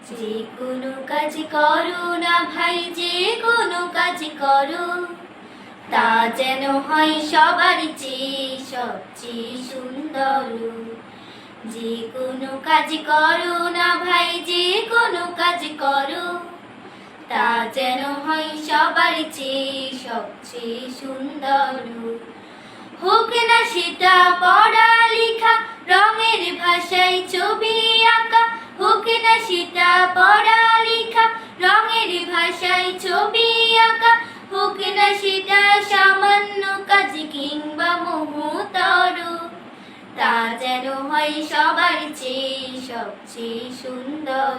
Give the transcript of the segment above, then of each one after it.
যে কোনো কাজ করো না ভাই, যে কোনো কাজ করো, তা যেন হয় সবার চেয়ে সবচেয়ে সুন্দর। যে কোনো কাজ করো না ভাই, যে কোনো কাজ করো, তা যেন হয় সবার চেয়ে সবচেয়ে সুন্দর। হোক না সেটা পড়ালেখা, রঙের ভাষায় ছবি আঁকা, হোক না সেটা পড়ালেখা, রঙের ভাষায় ছবি আঁকা, হোক না সেটা সামান্য কাজ কিংবা মহতর, তা যেন হয় সবার চেয়ে সবচেয়ে সুন্দর।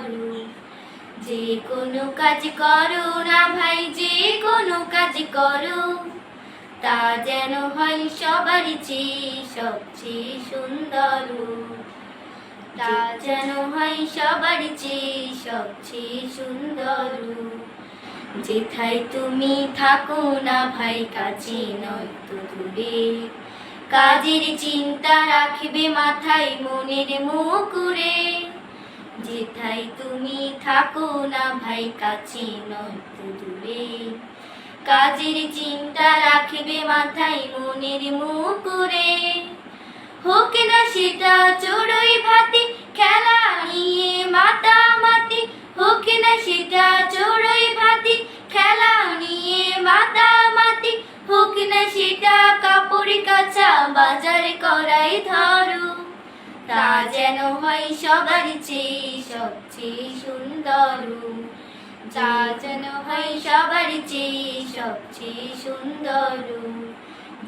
যে কোনো কাজ করো না ভাই, যে কোনো কাজ করো, তা যেন হয় সবার চেয়ে সবচেয়ে সুন্দর। তা যেন হয় সবার চেয়ে সবচেয়ে সুন্দর। যেথায় তুমি থাকো না ভাই, কাছে নয়তো দূরে, কাজের চিন্তা রাখবে মাথায় মনের মুকুরে। যেথায় তুমি থাকো না ভাই, কাছে নয়তো দূরে, কাজের চিন্তা রাখবে মাথায় মনের মুকুরে। হোক না সেটা চড়ুই ভাতি, খেলা নিয়ে মাতামাতি, হোক না সেটা চড়ুই ভাতি, খেলা নিয়ে মাতামাতি, হোক না সেটা কাপড় কাচা, বাজার করাই ধরো, তা যেন হয় সবার চেয়ে সবচেয়ে সুন্দর। তা যেন হয় সবার চেয়ে সবচেয়ে সুন্দর।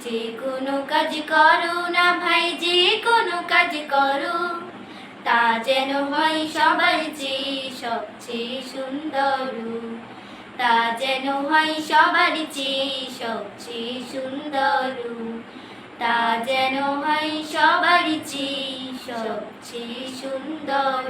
যে কোনো কাজ করো না ভাই, যে কোনো কাজ করো, তা যেন হয় সবার চেয়ে সবচেয়ে সুন্দর। তা যেন হয় সবার চেয়ে সবচেয়ে সুন্দর। তা যেন হয় সবার চেয়ে সবচেয়ে সুন্দর।